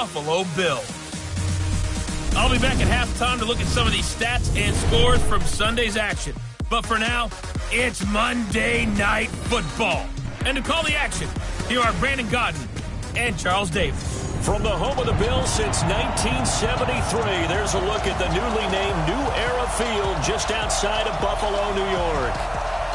Buffalo Bills. I'll be back at halftime to look at some of these stats and scores from Sunday's action. But for now, it's Monday Night Football. And to call the action, here are Brandon Godden and Charles Davis. From the home of the Bills since 1973, there's a look at the newly named New Era Field just outside of Buffalo, New York.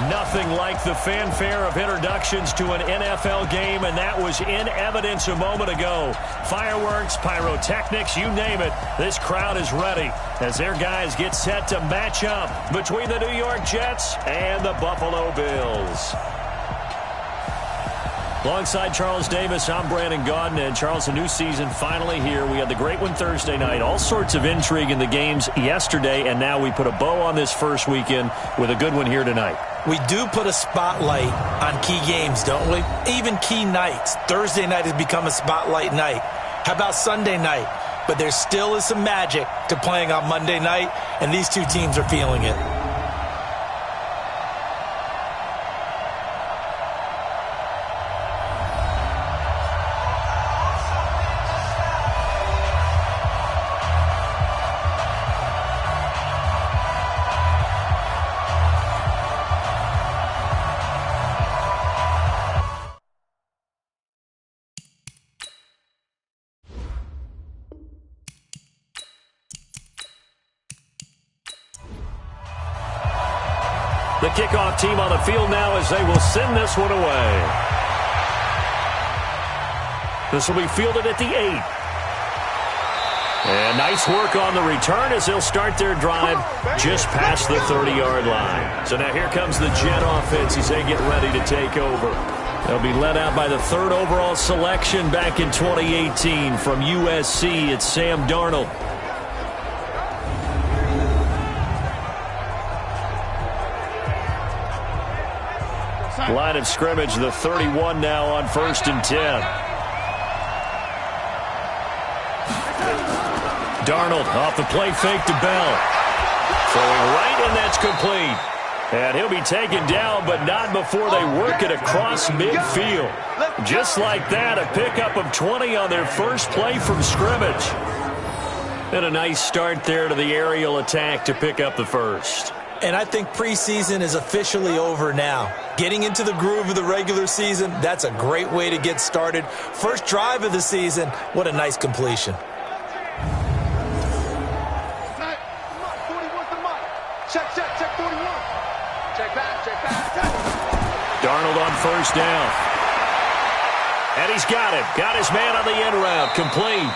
Nothing like the fanfare of introductions to an NFL game, and that was in evidence a moment ago. Fireworks, pyrotechnics, you name it. This crowd is ready as their guys get set to match up between the New York Jets and the Buffalo Bills. Alongside Charles Davis, I'm Brandon Gaudin. And Charles, a new season finally here. We had the great one Thursday night. All sorts of intrigue in the games yesterday, and now we put a bow on this first weekend with a good one here tonight. We do put a spotlight on key games, don't we? Even key nights. Thursday night has become a spotlight night. How about Sunday night? But there still is some magic to playing on Monday night, and these two teams are feeling it. The kickoff team on the field now as they will send this one away. This will be fielded at the 8. And nice work on the return as they'll start their drive just past the 30-yard line. So now here comes the Jet offense as they get ready to take over. They'll be led out by the 3rd overall selection back in 2018 from USC. It's Sam Darnold. Line of scrimmage, the 31 now on 1st and 10. Darnold off the play fake to Bell. Throwing right, and that's complete. And he'll be taken down, but not before they work it across midfield. Just like that, a pickup of 20 on their first play from scrimmage. And a nice start there to the aerial attack to pick up the first. And I think preseason is officially over now. Getting into the groove of the regular season, that's a great way to get started. First drive of the season, what a nice completion. Check 41. Check back. Darnold on 1st down. And he's got it. Got his man on the end route. Complete.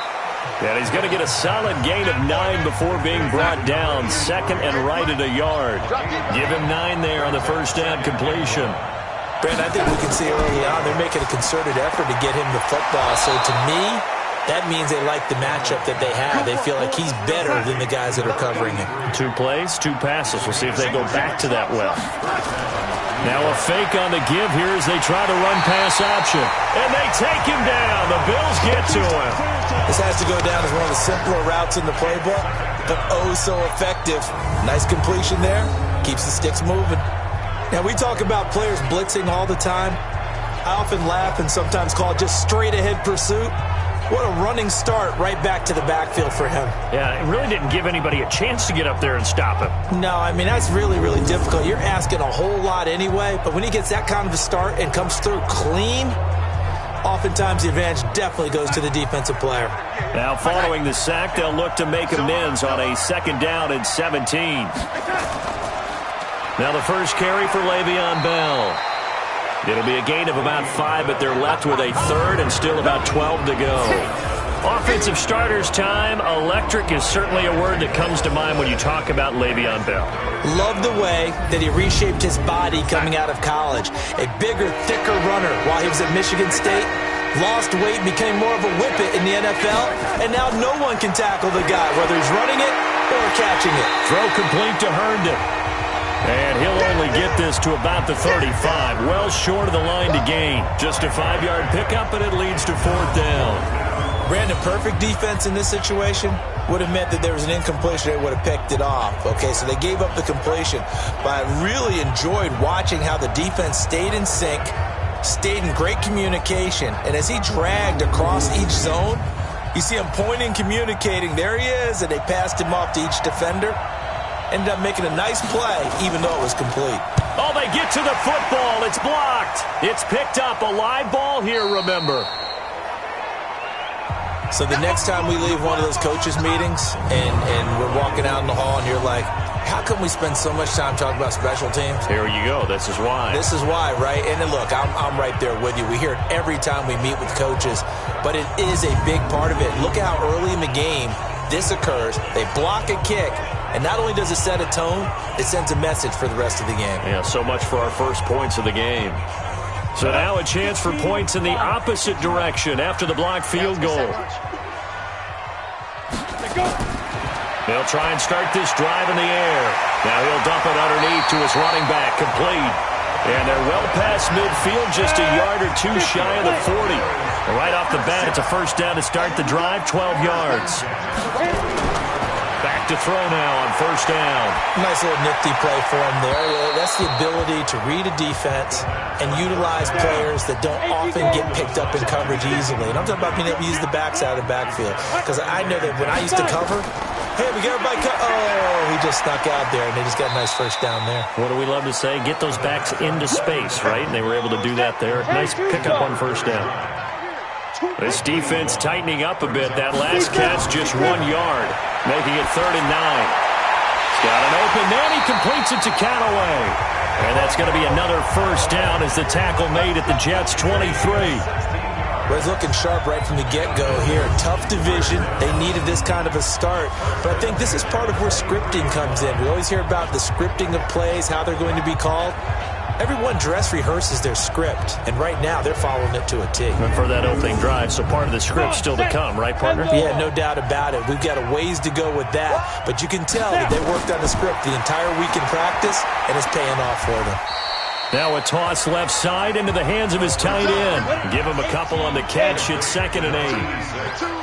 And he's going to get a solid gain of 9 before being brought down. 2nd and right at a yard. Give him 9 there on the 1st down completion. Brent, I think we can see early on they're making a concerted effort to get him the football. So to me, that means they like the matchup that they have. They feel like he's better than the guys that are covering him. 2 plays, 2 passes. We'll see if they go back to that well. Now a fake on the give here as they try to run pass option. And they take him down. The Bills get to him. This has to go down as one of the simpler routes in the playbook, but oh so effective. Nice completion there. Keeps the sticks moving. Now we talk about players blitzing all the time. I often laugh and sometimes call it just straight ahead pursuit. What a running start right back to the backfield for him. Yeah, it really didn't give anybody a chance to get up there and stop him. No, I mean, that's really, really difficult. You're asking a whole lot anyway, but when he gets that kind of a start and comes through clean, oftentimes the advantage definitely goes to the defensive player. Now following the sack, they'll look to make amends on a 2nd down and 17. Now the first carry for Le'Veon Bell. It'll be a gain of about 5, but they're left with a 3rd and still about 12 to go. Offensive starters time. Electric is certainly a word that comes to mind when you talk about Le'Veon Bell. Love the way that he reshaped his body coming out of college. A bigger, thicker runner while he was at Michigan State. Lost weight, became more of a whippet in the NFL, and now no one can tackle the guy, whether he's running it or catching it. Throw complete to Herndon. And he'll only get this to about the 35. Well short of the line to gain. Just a 5-yard pickup, and it leads to 4th down. Brandon, perfect defense in this situation would have meant that there was an incompletion. They would have picked it off. Okay, so they gave up the completion. But I really enjoyed watching how the defense stayed in sync, stayed in great communication. And as he dragged across each zone, You see him pointing, communicating. There he is, and they passed him off to each defender. Ended up making a nice play, even though it was complete. Oh, they get to the football. It's blocked. It's picked up. A live ball here, remember. So the next time we leave one of those coaches' meetings and we're walking out in the hall and you're like, how come we spend so much time talking about special teams? Here you go. This is why. This is why, right? And then look, I'm right there with you. We hear it every time we meet with coaches, but it is a big part of it. Look at how early in the game this occurs. They block a kick, and not only does it set a tone, it sends a message for the rest of the game. Yeah, so much for our first points of the game. So now a chance for points in the opposite direction after the blocked field goal. They'll try and start this drive in the air. Now he'll dump it underneath to his running back, complete. And they're well past midfield, just a yard or two shy of the 40. Right off the bat, it's a first down to start the drive, 12 yards. Back to throw now on first down. Nice little nifty play for him there. That's the ability to read a defense and utilize players that don't often get picked up in coverage easily. And I'm talking about being able to use the backs out of the backfield. Because I know that when I used to cover, hey, we got everybody cut. Oh, he just snuck out there, and they just got a nice first down there. What do we love to say? Get those backs into space, right? And they were able to do that there. Nice pickup on first down. This defense tightening up a bit. That last catch just 1 yard, making it 3rd and 9. He's got an open man. He completes it to Callaway. And that's going to be another first down as the tackle made at the Jets' 23. Well, he's looking sharp right from the get-go here. Tough division. They needed this kind of a start. But I think this is part of where scripting comes in. We always hear about the scripting of plays, how they're going to be called. Everyone dress rehearses their script, and right now they're following it to a T. And for that opening drive, so part of the script still to come, right, partner? Yeah, no doubt about it. We've got a ways to go with that, but you can tell that they worked on the script the entire week in practice, and it's paying off for them. Now a toss left side into the hands of his tight end. Give him a couple on the catch. It's 2nd and 8.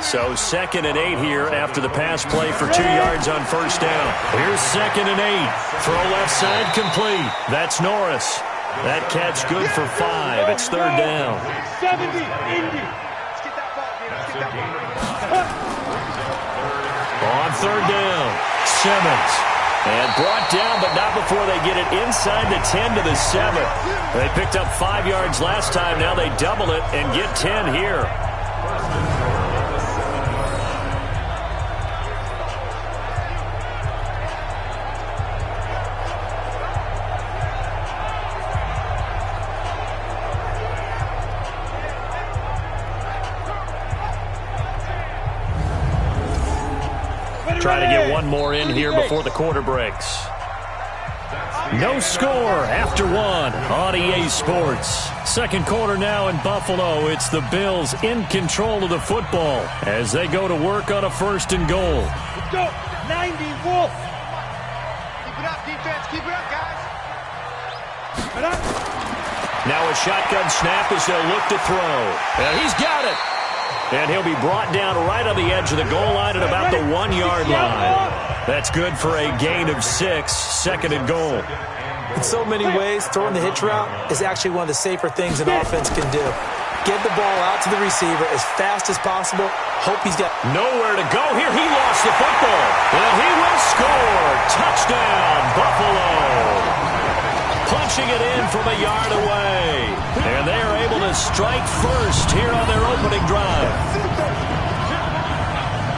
So 2nd and 8 here after the pass play for 2 yards on first down. Here's 2nd and 8. Throw left side complete. That's Norris. That catch good for 5. It's 3rd down. 70, Indy. Let's get that ball, man. Let's get that ball. On 3rd down, Simmons. And brought down, but not before they get it inside the 10 to the 7. They picked up 5 yards last time. Now they double it and get 10 here. Try to get one more in here before the quarter breaks. No score after 1 on EA Sports. Second quarter now in Buffalo. It's the Bills in control of the football as they go to work on a 1st and goal. Let's go. 90, Wolf. Keep it up, defense. Keep it up, guys. Keep it up. Now a shotgun snap as they'll look to throw. And he's got it. And he'll be brought down right on the edge of the goal line at about the 1 yard line. That's good for a gain of 6, 2nd and goal. In so many ways, throwing the hitch route is actually one of the safer things an offense can do. Get the ball out to the receiver as fast as possible. Hope he's got nowhere to go here. He lost the football. And he will score. Touchdown, Buffalo. Punching it in from a yard away. And they are able to strike first here on their opening drive.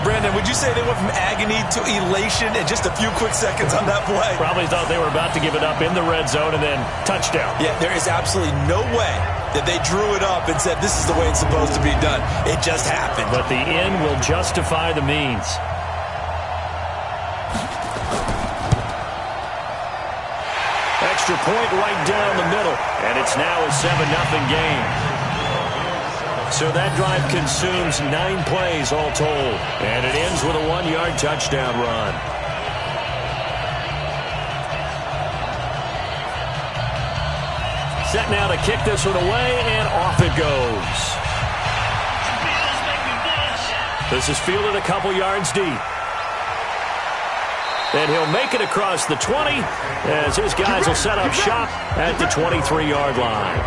Brandon, would you say they went from agony to elation in just a few quick seconds on that play? Probably thought they were about to give it up in the red zone and then touchdown. Yeah, there is absolutely no way that they drew it up and said this is the way it's supposed to be done. It just happened. But the end will justify the means. Extra point right down the middle. And it's now a 7-0 game. So that drive consumes 9 plays all told. And it ends with a 1-yard touchdown run. Set now to kick this one away, and off it goes. This is fielded a couple yards deep. And he'll make it across the 20 as his guys will set up shop at the 23-yard line.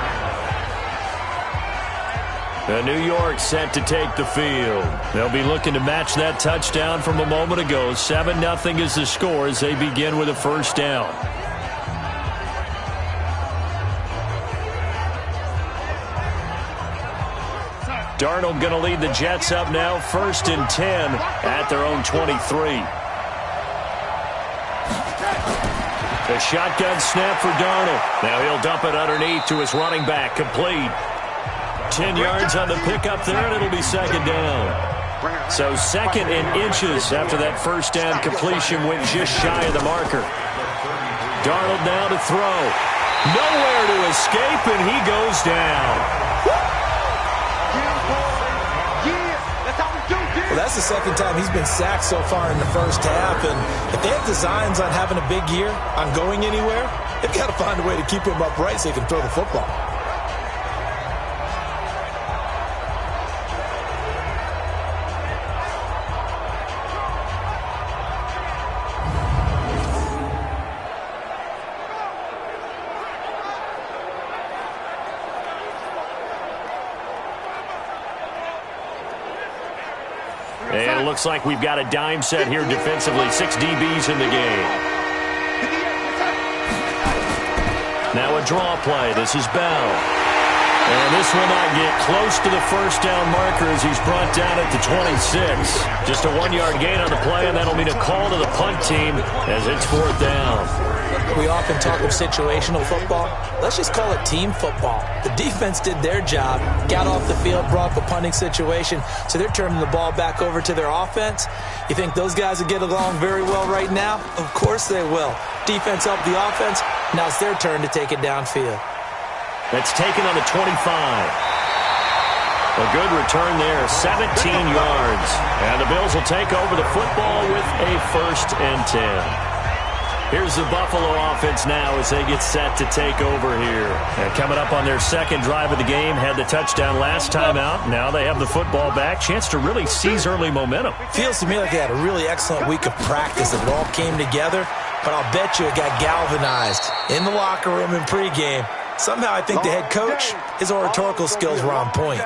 New York set to take the field. They'll be looking to match that touchdown from a moment ago. 7-0 is the score as they begin with a first down. Darnold going to lead the Jets up now, 1st and 10 at their own 23. The shotgun snap for Darnold. Now he'll dump it underneath to his running back, complete. 10 yards on the pickup there, and it'll be 2nd down. So 2nd and inches after that first down completion went just shy of the marker. Darnold now to throw. Nowhere to escape, and he goes down. Well, that's the 2nd time he's been sacked so far in the first half, and if they have designs on having a big year, on going anywhere, they've got to find a way to keep him upright so he can throw the football. And it looks like we've got a dime set here defensively. 6 DBs in the game. Now a draw play. This is Bell. And this will not get close to the first down marker as he's brought down at the 26. Just a 1-yard gain on the play, and that'll mean a call to the punt team as it's 4th down. We often talk of situational football. Let's just call it team football. The defense did their job, got off the field, brought up a punting situation, so they're turning the ball back over to their offense. You think those guys will get along very well right now? Of course they will. Defense helped the offense. Now it's their turn to take it downfield. That's taken on the 25. A good return there, 17 yards. And the Bills will take over the football with a 1st and 10. Here's the Buffalo offense now as they get set to take over here. And coming up on their 2nd drive of the game, had the touchdown last time out. Now they have the football back. Chance to really seize early momentum. Feels to me like they had a really excellent week of practice. It all came together, but I'll bet you it got galvanized in the locker room in pregame. Somehow I think the head coach, his oratorical skills were on point.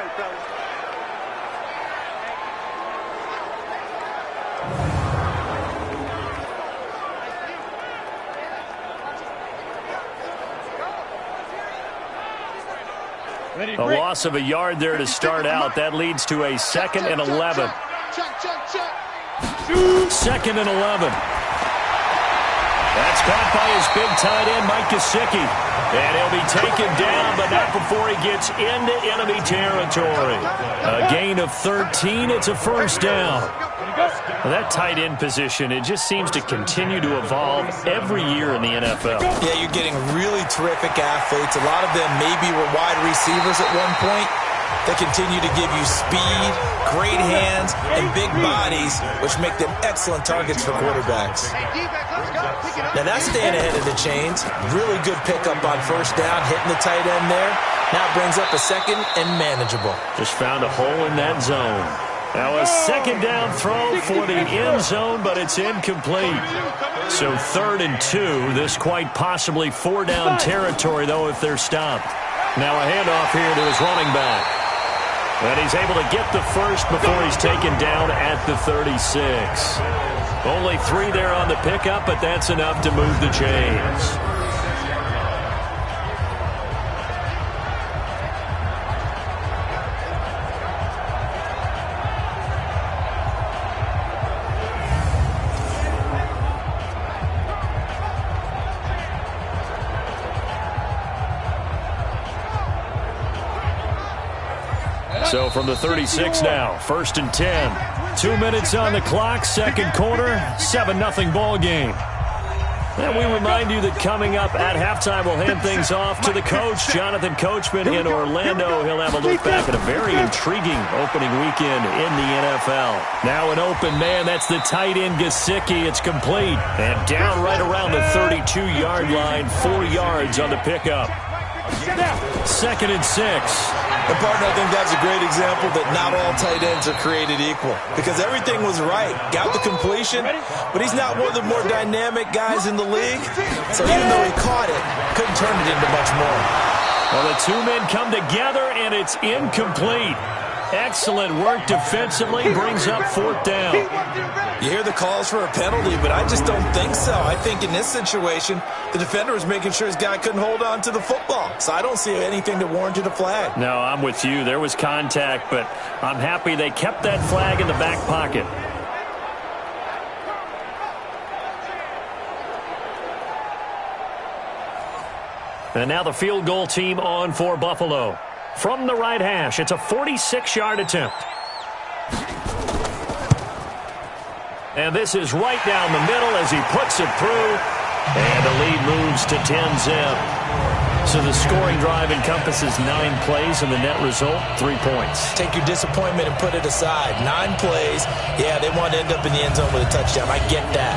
A loss of a yard there to start out. That leads to a 2nd and 11. 2nd and 11. That's caught by his big tight end, Mike Gesicki. And he'll be taken down, but not before he gets into enemy territory. A gain of 13. It's a 1st down. Well, that tight end position, it just seems to continue to evolve every year in the NFL. Yeah, you're getting really terrific athletes. A lot of them maybe were wide receivers at one point. They continue to give you speed, great hands, and big bodies, which make them excellent targets for quarterbacks. Now that's staying ahead of the chains. Really good pickup on 1st down, hitting the tight end there. Now it brings up a 2nd and manageable. Just found a hole in that zone. Now a 2nd down throw for the end zone, but it's incomplete. So 3rd and 2. This quite possibly 4-down territory, though, if they're stopped. Now a handoff here to his running back. And he's able to get the first before he's taken down at the 36. Only 3 there on the pickup, but that's enough to move the chains. So from the 36 now, 1st and 10. 2 minutes on the clock, 2nd quarter, 7-0 ball game. And we remind you that coming up at halftime, we'll hand things off to the coach, Jonathan Coachman in Orlando. He'll have a look back at a very intriguing opening weekend in the NFL. Now an open man, that's the tight end Gesicki. It's complete. And down right around the 32-yard line, 4 yards on the pickup. 2nd and 6. And partner, I think that's a great example that not all tight ends are created equal. Because everything was right. Got the completion, but he's not one of the more dynamic guys in the league. So even though he caught it, couldn't turn it into much more. Well, the two men come together, and it's incomplete. Excellent work defensively, brings up 4th down. You hear the calls for a penalty, but I just don't think so. I think in this situation, the defender was making sure his guy couldn't hold on to the football. So I don't see anything that warranted a flag. No, I'm with you. There was contact, but I'm happy they kept that flag in the back pocket. And now the field goal team on for Buffalo. From the right hash, it's a 46-yard attempt. And this is right down the middle as he puts it through. And the lead moves to 10-zip. So the scoring drive encompasses 9 plays, and the net result, 3 points. Take your disappointment and put it aside. 9 plays. Yeah, they want to end up in the end zone with a touchdown. I get that.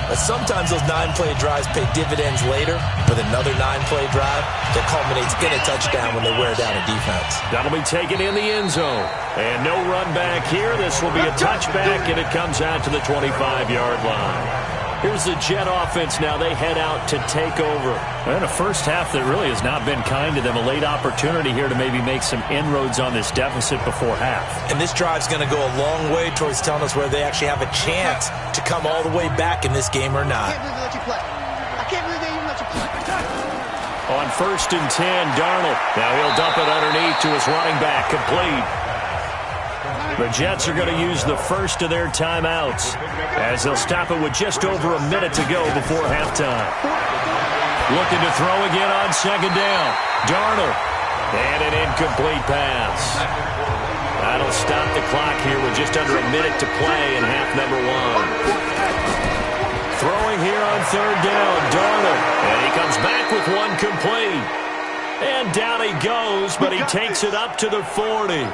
But sometimes those 9-play drives pay dividends later with another 9-play drive that culminates in a touchdown when they wear down a defense. That'll be taken in the end zone. And no run back here. This will be a touchback, and it comes out to the 25-yard line. Here's the Jet offense now. They head out to take over. And a first half that really has not been kind to them. A late opportunity here to maybe make some inroads on this deficit before half. And this drive's going to go a long way towards telling us whether they actually have a chance to come all the way back in this game or not. I can't believe they let you play. I can't believe they even let you play. On 1st and 10, Darnold. Now he'll dump it underneath to his running back. Complete. The Jets are going to use the first of their timeouts as they'll stop it with just over a minute to go before halftime. Looking to throw again on 2nd down. Darnold. And an incomplete pass. That'll stop the clock here with just under a minute to play in half number 1. Throwing here on 3rd down. Darnold. And he comes back with one complete. And down he goes, but he takes it up to the 40.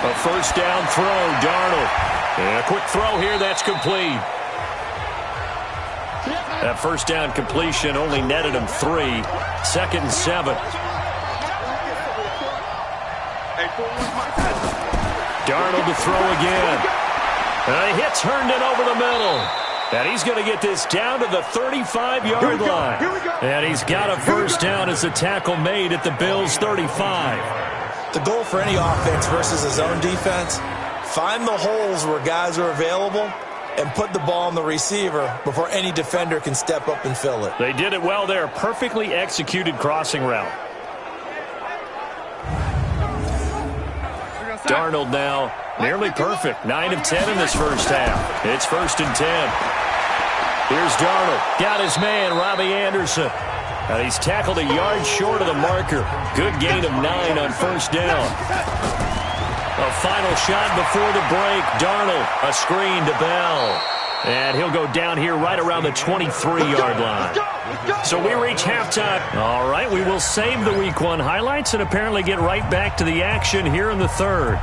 A 1st down throw, Darnold. And a quick throw here, that's complete. That 1st down completion only netted him 3. 2nd and 7. Darnold to throw again. And he hits Herndon over the middle. And he's going to get this down to the 35-yard line. And he's got a 1st down as the tackle made at the Bills' 35. The goal for any offense versus a zone defense, find the holes where guys are available and put the ball on the receiver before any defender can step up and fill it. They did it well there. Perfectly executed crossing route. Darnold now nearly perfect. 9 of 10 in this first half. It's 1st and 10. Here's Darnold. Got his man, Robbie Anderson. And he's tackled a yard short of the marker. Good gain of 9 on 1st down. A final shot before the break. Darnold, a screen to Bell. And he'll go down here right around the 23-yard line. So we reach halftime. All right, we will save the Week 1 highlights and apparently get right back to the action here in the 3rd.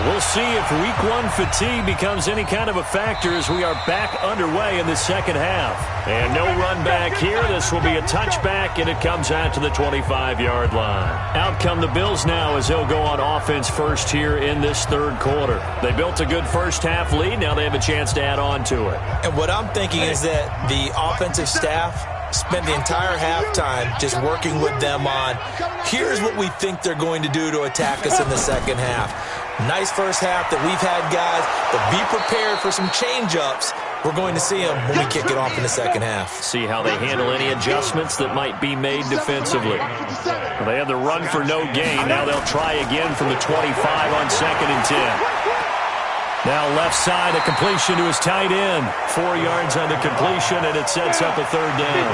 We'll see if Week 1 fatigue becomes any kind of a factor as we are back underway in the 2nd half. And no run back here. This will be a touchback, and it comes out to the 25-yard line. Out come the Bills now as they'll go on offense first here in this 3rd quarter. They built a good first half lead. Now they have a chance to add on to it. And what I'm thinking is that the offensive staff spent the entire halftime just working with them on, here's what we think they're going to do to attack us in the 2nd half. Nice first half that we've had, guys, but be prepared for some change-ups. We're going to see them when we kick it off in the 2nd half. See how they handle any adjustments that might be made defensively. Well, they had the run for no gain. Now they'll try again from the 25 on 2nd and 10. Now left side, a completion to his tight end. 4 yards on the completion, and it sets up a 3rd down.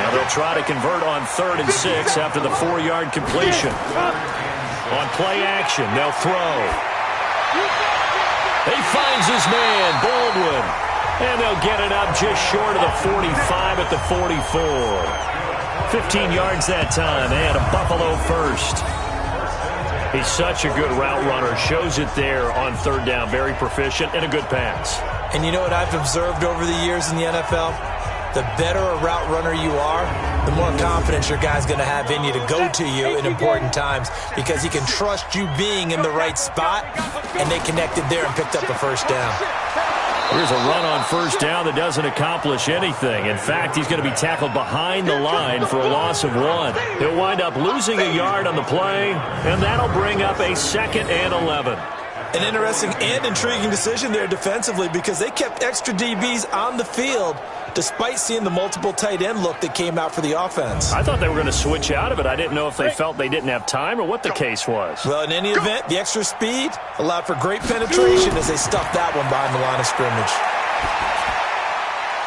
Now they'll try to convert on 3rd and 6 after the 4-yard completion. On play action, they'll throw. He finds his man, Baldwin. And they'll get it up just short of the 45 at the 44. 15 yards that time, and a Buffalo first. He's such a good route runner. Shows it there on third down. Very proficient and a good pass. And you know what I've observed over the years in the NFL? The better a route runner you are, the more confidence your guy's going to have in you to go to you in important times because he can trust you being in the right spot, and they connected there and picked up the first down. Here's a run on first down that doesn't accomplish anything. In fact, he's going to be tackled behind the line for a loss of 1. He'll wind up losing a yard on the play, and that'll bring up a 2nd and 11. An interesting and intriguing decision there defensively because they kept extra DBs on the field despite seeing the multiple tight end look that came out for the offense. I thought they were going to switch out of it. I didn't know if they felt they didn't have time or what the case was. Well, in any event, the extra speed allowed for great penetration as they stuffed that one behind the line of scrimmage.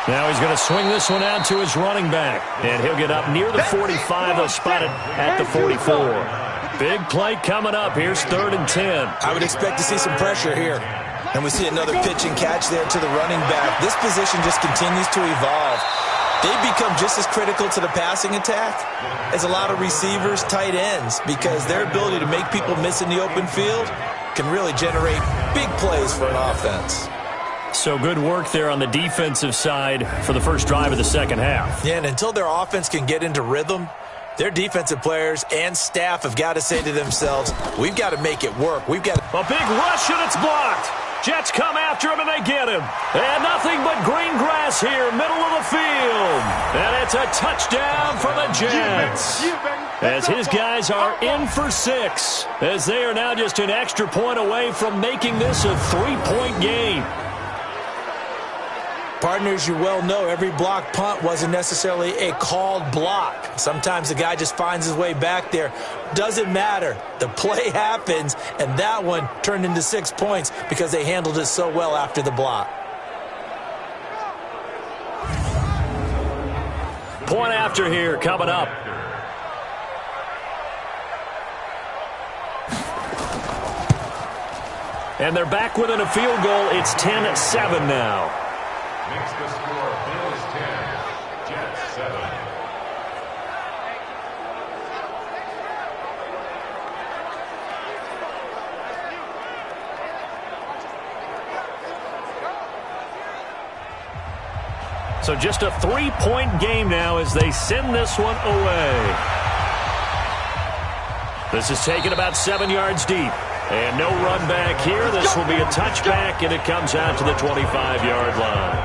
Now he's going to swing this one out to his running back, and he'll get up near the 45. They'll spot it at the 44. Big play coming up. Here's 3rd and 10. I would expect to see some pressure here. And we see another pitch and catch there to the running back. This position just continues to evolve. They become just as critical to the passing attack as a lot of receivers, tight ends, because their ability to make people miss in the open field can really generate big plays for an offense. So good work there on the defensive side for the first drive of the second half. Yeah, and until their offense can get into rhythm, their defensive players and staff have got to say to themselves, we've got to make it work. We've got a big rush, and it's blocked. Jets come after him, and they get him. And nothing but green grass here, middle of the field. And it's a touchdown for the Jets. As his guys are in for 6, as they are now just an extra point away from making this a 3-point game. Partners, you well know every block punt wasn't necessarily a called block. Sometimes the guy just finds his way back there. Doesn't matter. The play happens, and that one turned into 6 points because they handled it so well after the block. Point after here coming up. And they're back within a field goal. It's 10-7 now. Makes the score Bills 10, Jets 7. So just a 3-point game now as they send this one away. This is taken about 7 yards deep. And no run back here. This will be a touchback, and it comes out to the 25-yard line.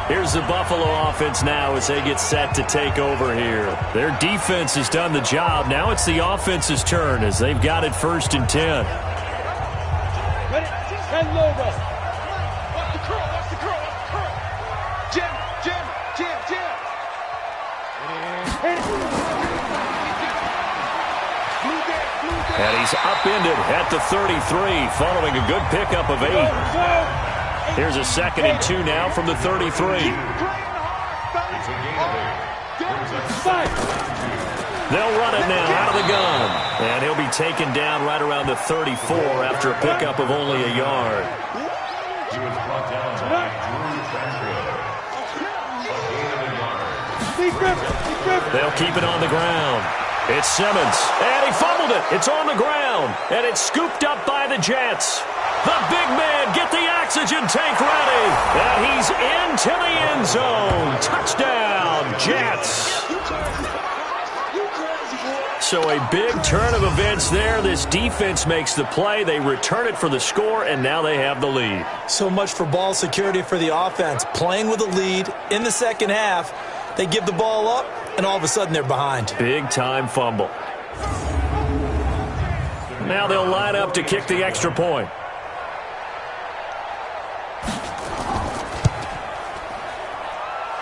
Here's the Buffalo offense now as they get set to take over here. Their defense has done the job. Now it's the offense's turn as they've got it 1st and 10. Ready? And logo. Watch the curl, watch the curl, watch the curl. Jim, Jim, Jim, Jim. And he's upended at the 33 following a good pickup of 8. Here's a 2nd and 2 now from the 33. They'll run it now out of the gun. And he'll be taken down right around the 34 after a pickup of only a yard. He was brought down by Drew Tranquil. They'll keep it on the ground. It's Simmons, and he fumbled it. It's on the ground, and it's scooped up by the Jets. The big man, get the oxygen tank ready. And he's into the end zone. Touchdown, Jets. So a big turn of events there. This defense makes the play. They return it for the score, and now they have the lead. So much for ball security for the offense. Playing with a lead in the second half, they give the ball up, and all of a sudden they're behind. Big-time fumble. Now they'll line up to kick the extra point.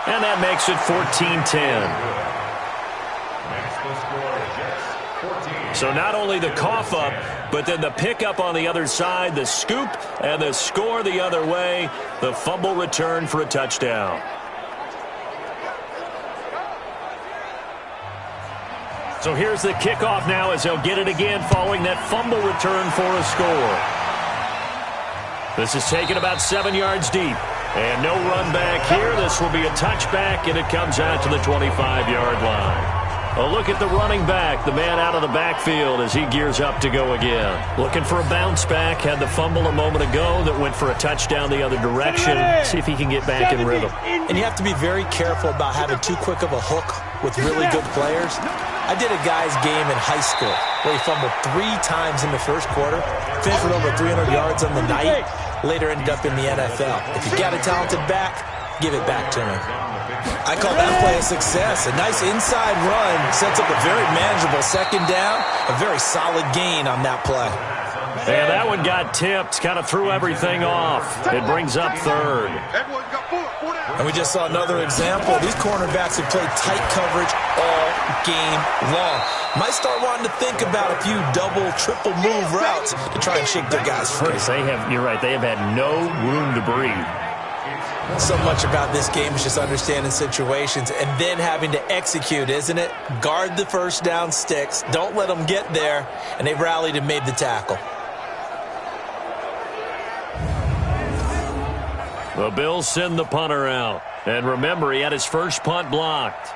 And that makes it 14-10. So not only the cough up, but then the pickup on the other side, the scoop, and the score the other way. The fumble return for a touchdown. So here's the kickoff now as they'll get it again following that fumble return for a score. This is taken about 7 yards deep. And no run back here. This will be a touchback, and it comes out to the 25-yard line. A look at the running back, the man out of the backfield as he gears up to go again. Looking for a bounce back. Had the fumble a moment ago that went for a touchdown the other direction. See if he can get back in rhythm. And you have to be very careful about having too quick of a hook with really good players. I did a guy's game in high school where he fumbled 3 times in the first quarter, finished with over 300 yards on the night, later ended up in the NFL. If you got a talented back, give it back to him. I call that play a success. A nice inside run sets up a very manageable second down. A very solid gain on that play. And that one got tipped, kind of threw everything off. It brings up third. And we just saw another example. These cornerbacks have played tight coverage all game long. Might start wanting to think about a few double, triple move routes to try and shake their guys free. You're right, they have had no room to breathe. So much about this game is just understanding situations and then having to execute, isn't it? Guard the first down sticks. Don't let them get there. And they rallied and made the tackle. The Bills send the punter out. And remember, he had his first punt blocked.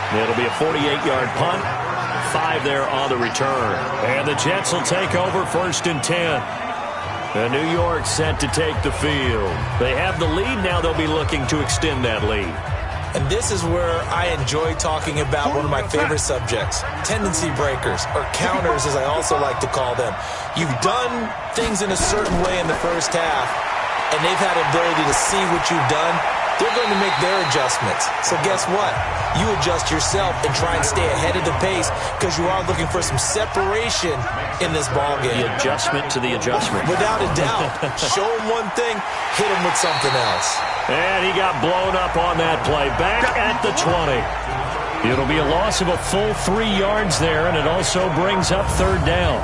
It'll be a 48-yard punt. 5 there on the return. And the Jets will take over 1st and 10. And New York set to take the field. They have the lead. Now they'll be looking to extend that lead. And this is where I enjoy talking about one of my favorite subjects, tendency breakers, or counters as I also like to call them. You've done things in a certain way in the first half, and they've had the ability to see what you've done. They're going to make their adjustments. So guess what? You adjust yourself and try and stay ahead of the pace because you are looking for some separation in this ballgame. The adjustment to the adjustment. Without a doubt. Show them one thing, hit them with something else. And he got blown up on that play. Back at the 20. It'll be a loss of a full 3 yards there, and it also brings up 3rd down.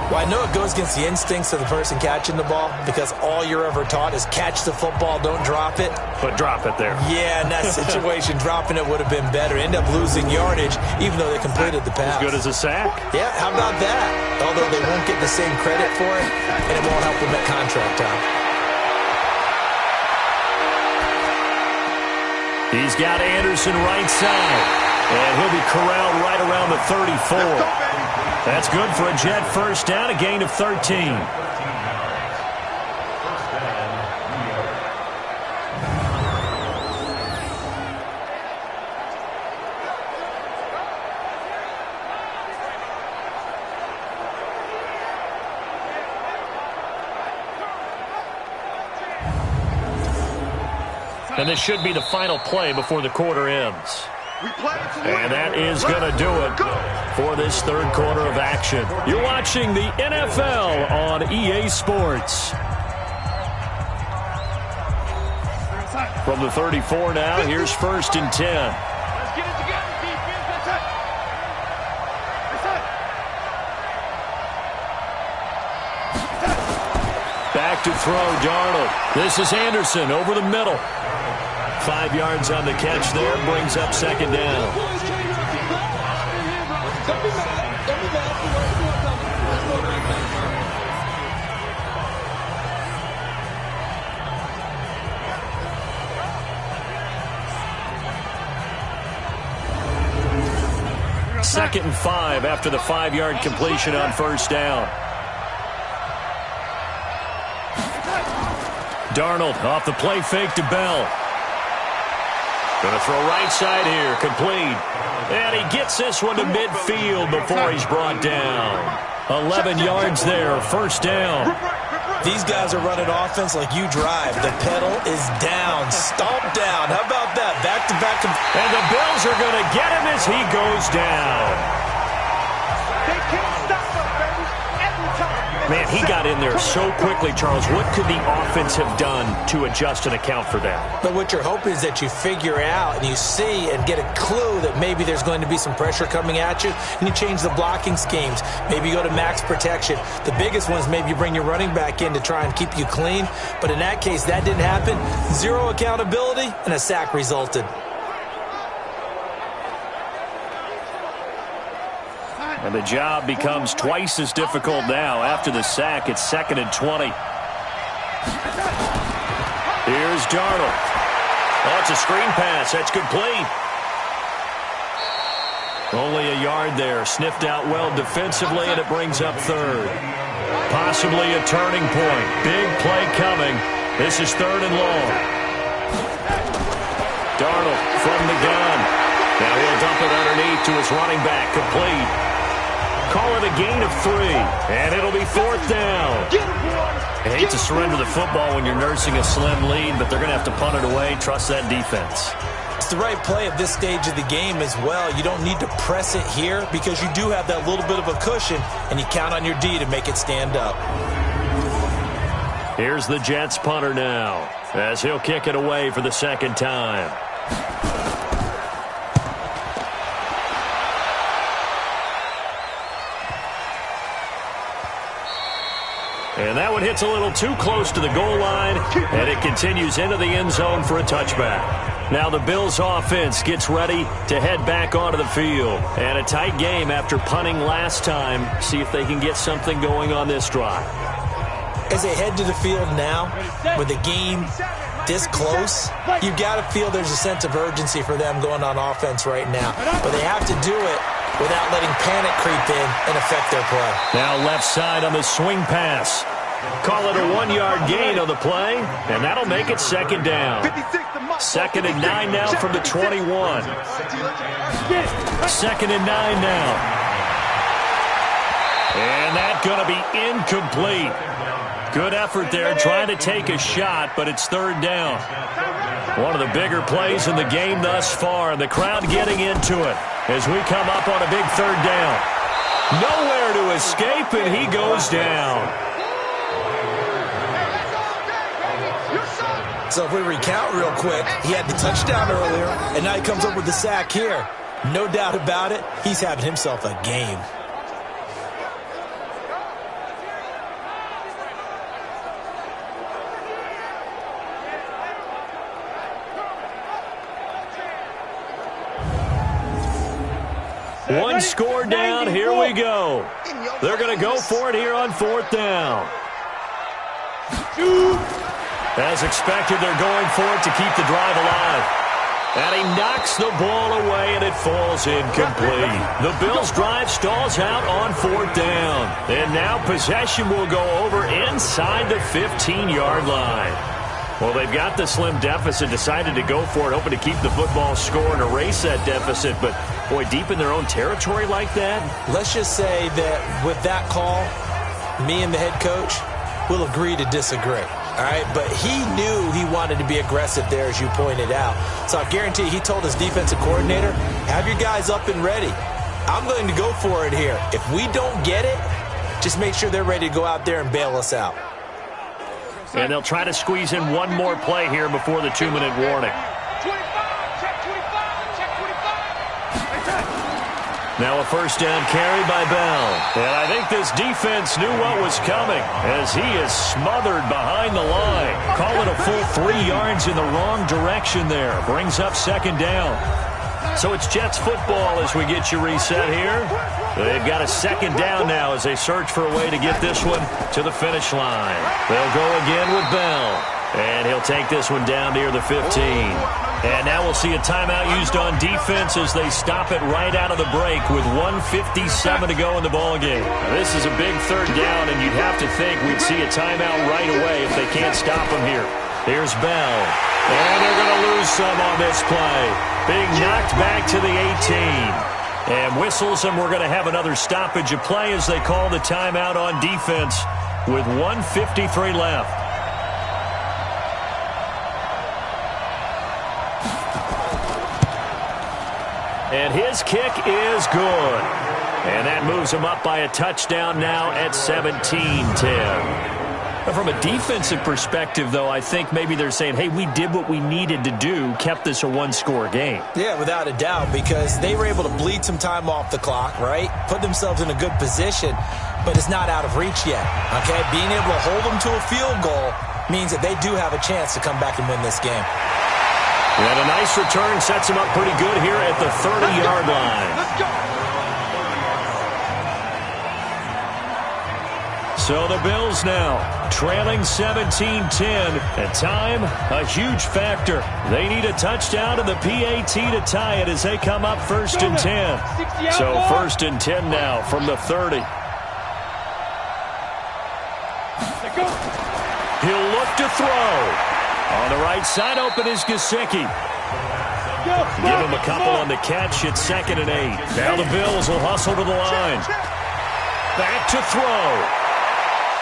Well, I know it goes against the instincts of the person catching the ball because all you're ever taught is catch the football, don't drop it. But drop it there. Yeah, in that situation, dropping it would have been better. End up losing yardage, even though they completed the pass. As good as a sack. Yeah, how about that? Although they won't get the same credit for it, and it won't help them at contract time. He's got Anderson right side. And he'll be corralled right around the 34. That's good for a Jet first down, a gain of 13. And this should be the final play before the quarter ends. And that is going to do it for this 3rd quarter of action. You're watching the NFL on EA Sports. From the 34 now, here's 1st and 10. Let's get it together, defense. That's it. Back to throw, Darnold. This is Anderson over the middle. 5 yards on the catch there, brings up 2nd down. Second and 5 after the 5-yard completion on 1st down. Darnold off the play fake to Bell. Going to throw right side here, complete. And he gets this one to midfield before he's brought down. 11 yards there, 1st down. These guys are running offense like you drive. The pedal is down, stomp down. How about that? Back-to-back. And the Bills are going to get him as he goes down. They can't stop us, baby. Every time. Man, he got in there so quickly, Charles. What could the offense have done to adjust and account for that? But what you're hoping is that you figure out and you see and get a clue that maybe there's going to be some pressure coming at you, and you change the blocking schemes. Maybe you go to max protection. The biggest one is maybe you bring your running back in to try and keep you clean. But in that case, that didn't happen. 0 accountability, and a sack resulted. And the job becomes twice as difficult now. After the sack, it's 2nd and 20. Here's Darnold. Oh, it's a screen pass. That's complete. Only a yard there. Sniffed out well defensively, and it brings up 3rd. Possibly a turning point. Big play coming. This is 3rd and long. Darnold from the gun. Now he'll dump it underneath to his running back. Complete. Call it a gain of 3, and it'll be 4th down. I hate to surrender the football when you're nursing a slim lead, but they're going to have to punt it away. Trust that defense. It's the right play at this stage of the game as well. You don't need to press it here because you do have that little bit of a cushion, and you count on your D to make it stand up. Here's the Jets punter now, as he'll kick it away for the 2nd time. And that one hits a little too close to the goal line, and it continues into the end zone for a touchback. Now the Bills offense gets ready to head back onto the field. And a tight game after punting last time. See if they can get something going on this drive. As they head to the field now, with the game this close, you've got to feel there's a sense of urgency for them going on offense right now. But they have to do it without letting panic creep in and affect their play. Now left side on the swing pass. Call it a 1-yard gain on the play, and that'll make it 2nd down. 2nd and 9 now from the 21. 2nd and 9 now. And that's going to be incomplete. Good effort there, trying to take a shot, but it's 3rd down. One of the bigger plays in the game thus far, and the crowd getting into it as we come up on a big 3rd down. Nowhere to escape, and he goes down. So if we recount real quick, he had the touchdown earlier, and now he comes up with the sack here. No doubt about it, he's having himself a game. One score down, here we go. They're going to go for it here on 4th down. As expected, they're going for it to keep the drive alive. And he knocks the ball away, and it falls incomplete. The Bills' drive stalls out on 4th down. And now possession will go over inside the 15-yard line. Well, they've got the slim deficit, decided to go for it, hoping to keep the football score and erase that deficit. But, boy, deep in their own territory like that? Let's just say that with that call, me and the head coach will agree to disagree. All right, but he knew he wanted to be aggressive there, as you pointed out. So I guarantee he told his defensive coordinator, have your guys up and ready. I'm going to go for it here. If we don't get it, just make sure they're ready to go out there and bail us out. And they'll try to squeeze in one more play here before the 2-minute warning. Now a 1st down carry by Bell. And I think this defense knew what was coming as he is smothered behind the line. Call it a full 3 yards in the wrong direction there. Brings up 2nd down. So it's Jets football as we get you reset here. They've got a 2nd down now as they search for a way to get this one to the finish line. They'll go again with Bell. And he'll take this one down near the 15. And now we'll see a timeout used on defense as they stop it right out of the break with 1:57 to go in the ballgame. This is a big 3rd down, and you'd have to think we'd see a timeout right away if they can't stop him here. Here's Bell. And they're going to lose some on this play. Being knocked back to the 18. And whistles, and we're going to have another stoppage of play as they call the timeout on defense with 1:53 left. And his kick is good. And that moves him up by a touchdown now at 17-10. From a defensive perspective, though, I think maybe they're saying, hey, we did what we needed to do, kept this a 1-score game. Yeah, without a doubt, because they were able to bleed some time off the clock, right? Put themselves in a good position, but it's not out of reach yet, okay? Being able to hold them to a field goal means that they do have a chance to come back and win this game. And a nice return sets him up pretty good here at the 30-yard line. Let's go. So the Bills now trailing 17-10. And time, a huge factor. They need a touchdown and the PAT to tie it as they come up 1st and 10. So 1st and 10 now from the 30. He'll look to throw. On the right side, open is Gesicki. Give him a couple on the catch. It's 2nd and 8. Now the Bills will hustle to the line. Back to throw.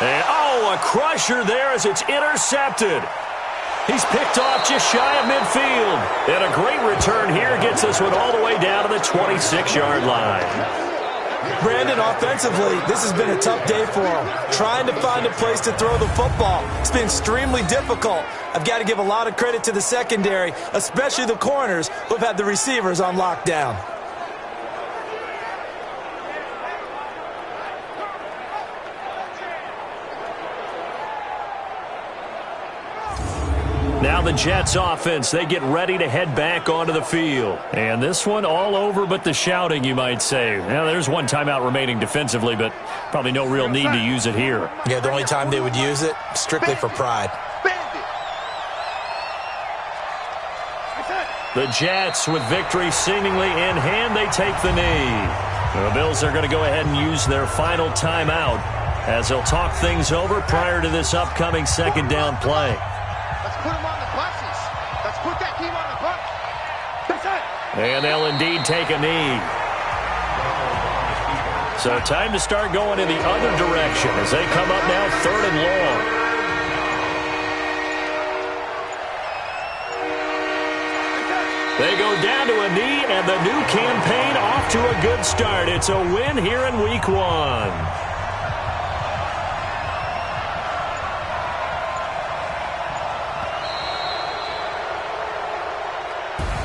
And, a crusher there as it's intercepted. He's picked off just shy of midfield. And a great return here gets this one all the way down to the 26-yard line. Brandon, offensively, this has been a tough day for him. Trying to find a place to throw the football. It's been extremely difficult. I've got to give a lot of credit to the secondary, especially the corners who have had the receivers on lockdown. Now the Jets offense, they get ready to head back onto the field. And this one all over but the shouting, you might say. Now, there's one timeout remaining defensively, but probably no real need to use it here. Yeah, the only time they would use it, strictly for pride. The Jets, with victory seemingly in hand, they take the knee. The Bills are going to go ahead and use their final timeout as they'll talk things over prior to this upcoming 2nd down play. Put them on the buses. Let's put that team on the bus. That's it. And they'll indeed take a knee. So time to start going in the other direction as they come up now 3rd and long. They go down to a knee, and the new campaign off to a good start. It's a win here in Week 1.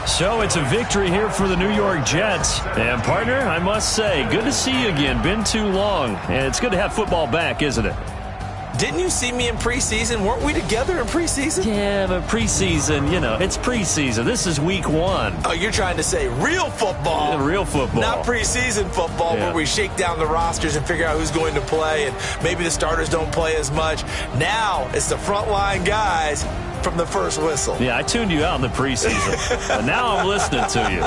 So it's a victory here for the New York Jets. And, partner, I must say, good to see you again. Been too long. And it's good to have football back, isn't it? Didn't you see me in preseason? Weren't we together in preseason? Yeah, but preseason, it's preseason. This is Week 1. Oh, you're trying to say real football. Yeah, real football. Not preseason football where we shake down the rosters and figure out who's going to play, and maybe the starters don't play as much. Now it's the frontline guys from the first whistle. Yeah, I tuned you out in the preseason. And now I'm listening to you.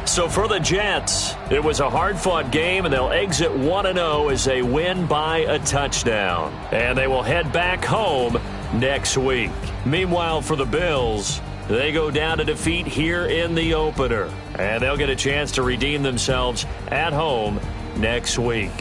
So for the Jets, it was a hard-fought game, and they'll exit 1-0 as they win by a touchdown. And they will head back home next week. Meanwhile, for the Bills, they go down to defeat here in the opener. And they'll get a chance to redeem themselves at home next week.